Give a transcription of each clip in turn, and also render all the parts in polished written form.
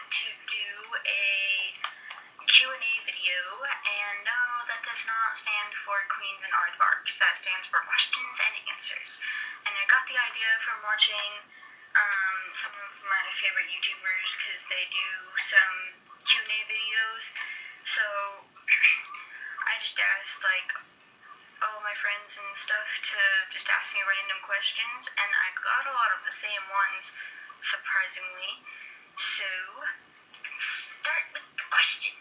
to do a Q&A video, and no, that does not stand for Queens and Aardvarks. That stands for questions and answers. And I got the idea from watching some of my favorite YouTubers because they do some Q&A videos. So I just asked all my friends and stuff to just ask me random questions, and I got a lot of the same ones, surprisingly. So start with the question.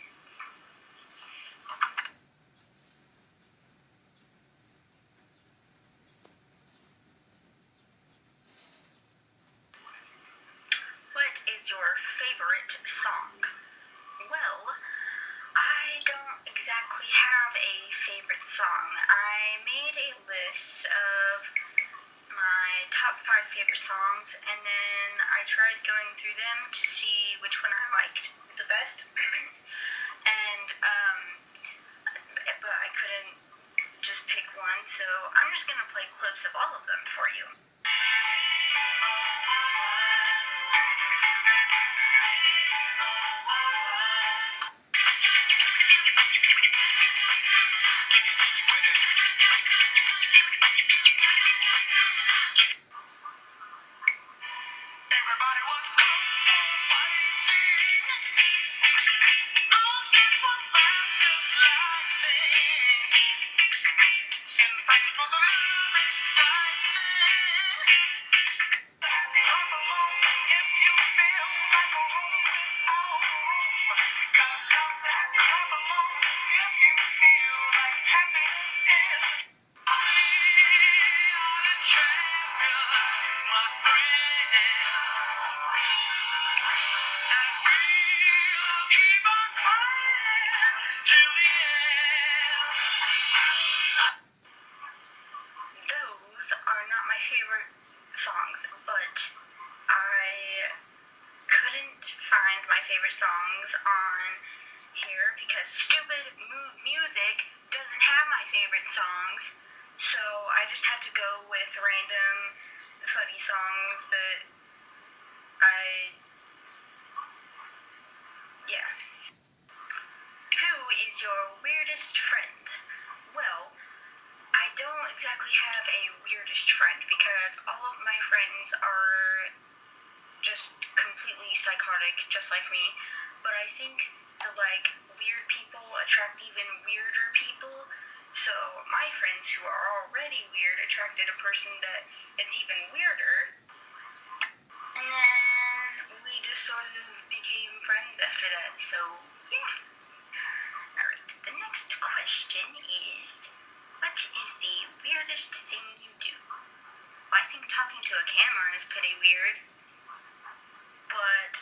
What is your favorite song? Well, I don't exactly have a favorite song. I made a list of my top 5 favorite songs, and then I tried going through them to see which one I liked the best. And, but I couldn't just pick one, so I'm just gonna play clips of all of them for you. Those are not my favorite songs, but I couldn't find my favorite songs on here because stupid music doesn't have my favorite songs, so I just had to go with random funny songs that yeah. Who is your weirdest friend? Well, I don't exactly have a weirdest friend because all of my friends are just completely psychotic, just like me. But I think the weird people attract even weirder people. So my friends who are already weird attracted a person that is even weirder. And then we just sort of became friends after that. So yeah. Alright, the next question is, what is the weirdest thing you do? Well, I think talking to a camera is pretty weird. But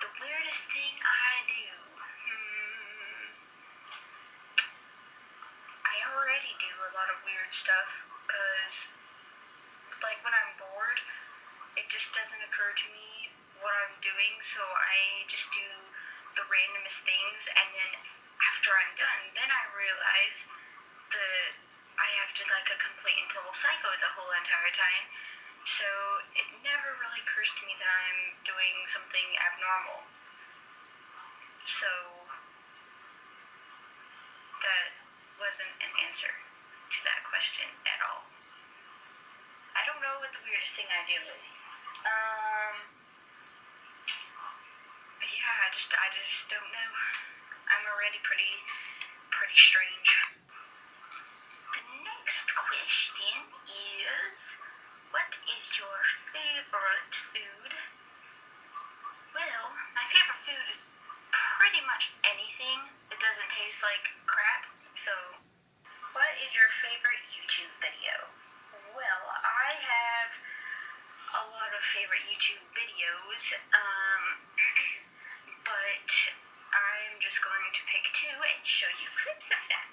the weirdest thing I do, I already do a lot of weird stuff, because, when I'm bored, it just doesn't occur to me what I'm doing, so I just do the randomest things, and then after I'm done, then I realize that I acted like a complete and total psycho the whole entire time. So it never really occurs to me that I'm doing something abnormal. So that wasn't an answer to that question at all. I don't know what the weirdest thing I do is. But yeah, I just don't know. I'm already pretty strange. The next question is, what is your favorite food? Well, my favorite food is pretty much anything that doesn't taste like crap. So, what is your favorite YouTube video? Well, I have a lot of favorite YouTube videos, but I'm just going to pick 2 and show you clips of them.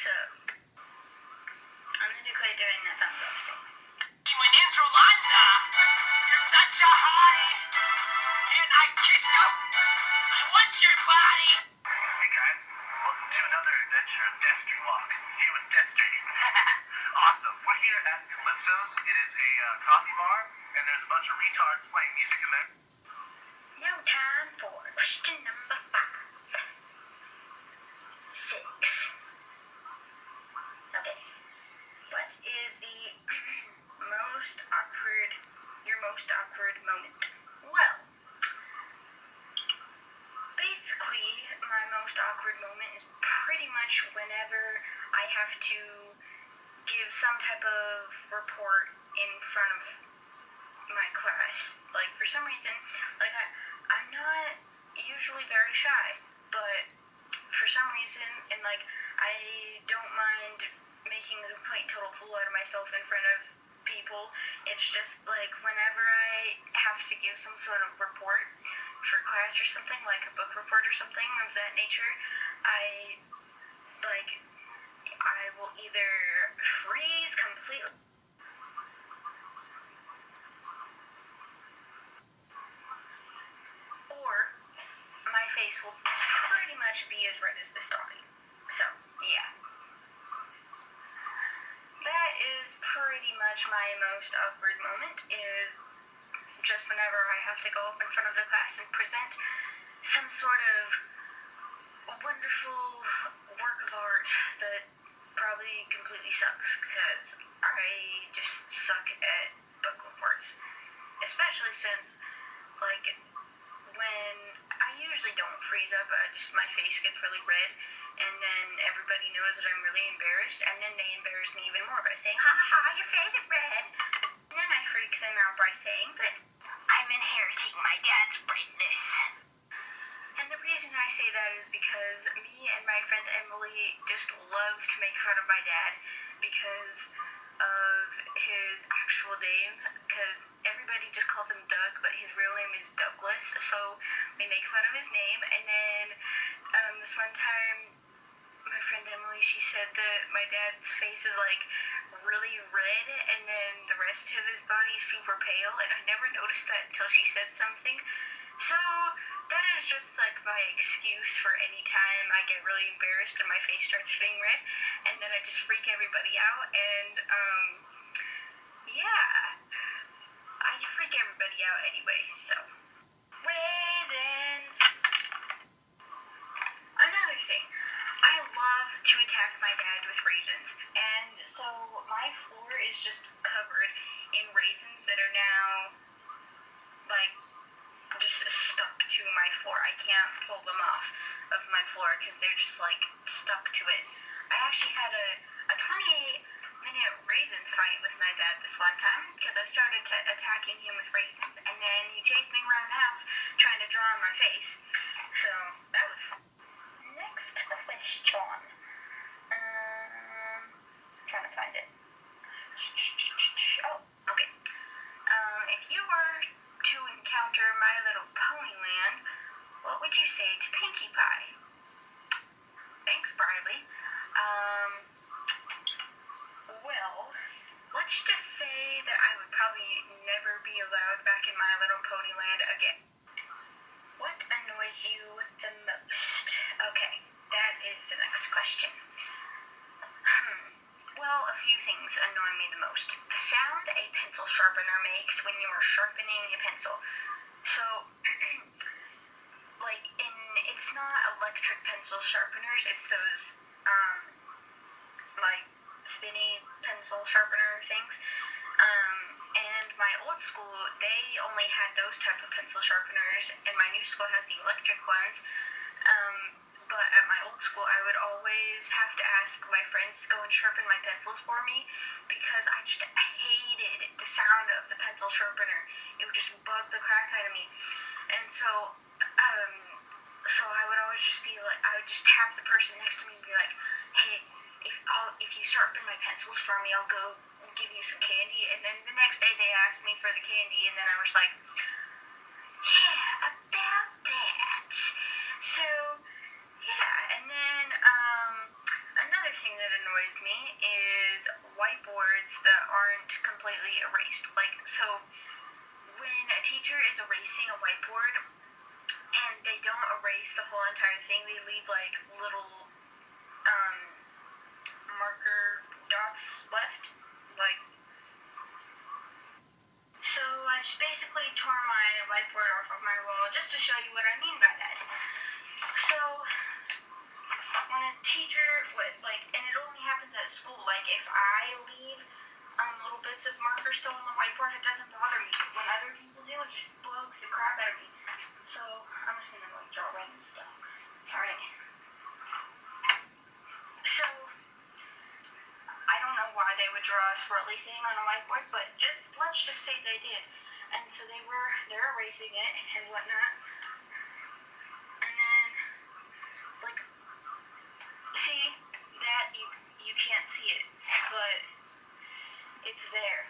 So, I'm going to declare during the thumbs up thing. When is Rolanda? You're such a hottie, and I kiss you. I want your body. Hey guys, welcome to another adventure of Destry Walk. Here with Destry. Awesome. We're here at Calypso's. It is a coffee bar, and there's a bunch of retards playing music in there. Now time for question number 5. 6. Okay. What is the your most awkward moment? Well, basically, my most awkward moment is pretty much whenever I have to give some type of report in front of my class. Like, for some reason, like, I'm not usually very shy, but for some reason, and like, I don't mind making a complete and total fool out of myself in front of people. It's just like whenever I have to give some sort of report for class or something, like a book report or something of that nature, I will either freeze completely, or my face will pretty much be as red as the stocking. So, yeah. That is pretty much my most awkward moment, is just whenever I have to go up in front of the class and present some sort of wonderful work of art that probably completely sucks, because I just suck at book reports. Especially since, like, when I usually don't freeze up, my face gets really red, and then everybody knows that I'm really embarrassed, and then they embarrass me even more by saying, ha ha ha, your face is red. And then I freak them out by saying that I'm inheriting my dad's redness. And the reason I say that is because me and my friend Emily just love to make fun of my dad because of his actual name, because everybody just calls him Doug, but his real name is Douglas, so we make fun of his name. And then this one time, my friend Emily, she said that my dad's face is like really red, and then the rest of his body is super pale, and I never noticed that until she said something. So that is just like my excuse for any time I get really embarrassed and my face starts getting red, and then I just freak everybody out, and yeah, I freak everybody out anyway. So raisins. Another thing, I love to attack my dad with raisins, and so my floor is just covered in raisins that are now like just stuck to my floor. I can't pull them off of my floor because they're just like stuck to it. I actually had a 28-minute raisin fight with my dad this one time because I started attacking him with raisins, and then he chased me around the house trying to draw on my face. So that was fun. Next question. Trying to find it. Oh, okay. If you were to encounter My Little Pony Land, what would you say to Pinkie Pie? Thanks, Briley. Well, let's just say that I would probably never be allowed back in My Little Pony Land again. What annoys you the most? Okay, that is the next question. Well, a few things annoy me the most. The sound a pencil sharpener makes when you are sharpening a pencil. So, like, it's not electric pencil sharpeners, it's those, like, spinny pencil sharpener things. And my old school, they only had those type of pencil sharpeners, and my new school has the electric ones. But at my old school, I would always have to ask my friends to go and sharpen my pencils for me because I just hated the sound of the pencil sharpener. It would just bug the crap out of me. And so I would always just be like, I would just have the person next to me and be like, hey, if you sharpen my pencils for me, I'll go give you some candy. And then the next day they asked me for the candy, and then I was like, yeah, about that. So, yeah, and then another thing that annoys me is whiteboards that aren't completely erased. Like, so when a teacher is erasing a whiteboard and they don't erase the whole entire thing, they leave like little marker dots left, like you what I mean by that. So, when a teacher would, like, and it only happens at school, like, if I leave little bits of marker still on the whiteboard, it doesn't bother me. When other people do, it just blows the crap out of me. So, I'm just gonna, like, draw random stuff. Alright. So, I don't know why they would draw a swirly thing on a whiteboard, but let's just say they did. And so they're erasing it and whatnot. And then, like, see, that, you can't see it, but it's there.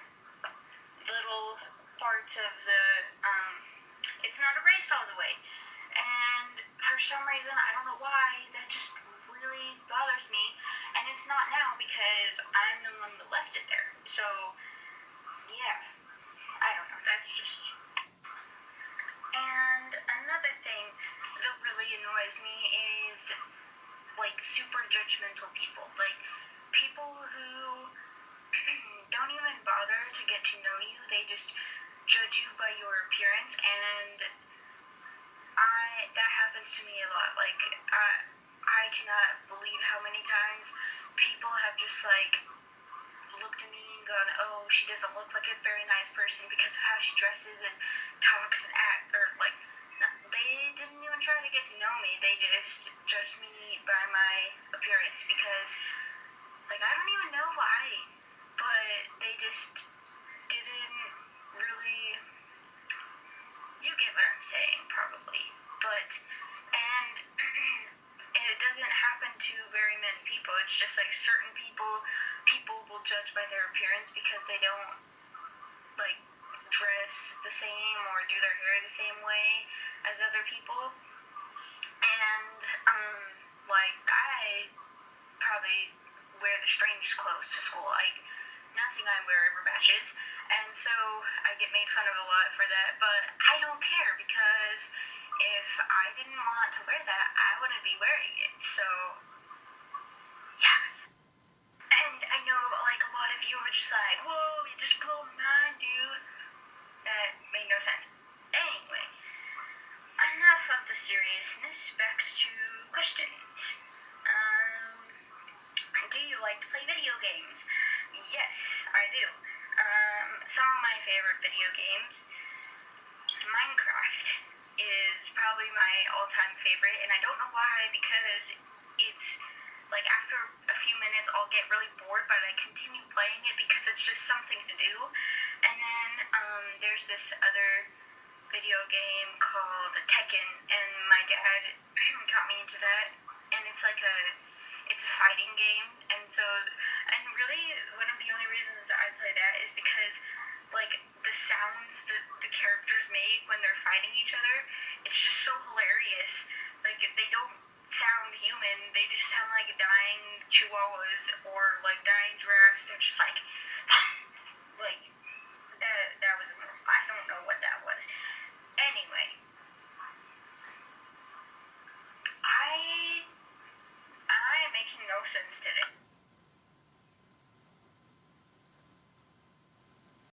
Little parts of the, it's not erased all the way. And for some reason, I don't know why, that just really bothers me. And it's not now because I'm the one that left it there. So, yeah, I don't know, that's just... And another thing that really annoys me is, like, super judgmental people. Like, people who don't even bother to get to know you. They just judge you by your appearance, and that happens to me a lot. Like, I cannot believe how many times people have just, like, looked at me and gone, oh, she doesn't look like a very nice person because of how she dresses and talks and acts, or, like, they didn't even try to get to know me. They just judged me by my appearance because, like, I don't even know why, but they just didn't really, you get what I'm saying, probably, but, and it doesn't happen to very many people. It's just, like, certain people will judge by their appearance because they don't, like, dress the same or do their hair the same way as other people. And, like, I probably wear the strangest clothes to school. Like, nothing I wear ever matches. And so I get made fun of a lot for that, but I don't care because if I didn't want to wear that, I wouldn't be wearing it. So, yeah. And I know, like, a lot of you are just like, whoa, you just blew my mind, dude. That made no sense. Anyway, enough of the seriousness, back to questions. Do you like to play video games? Yes, I do. Some of my favorite video games, Minecraft is probably my all-time favorite, and I don't know why, because it's, like, after a few minutes I'll get really bored, but I continue playing it because it's just something to do. And then, there's this other video game called Tekken, and my dad got me into that, and it's a fighting game, and really, one of the only reasons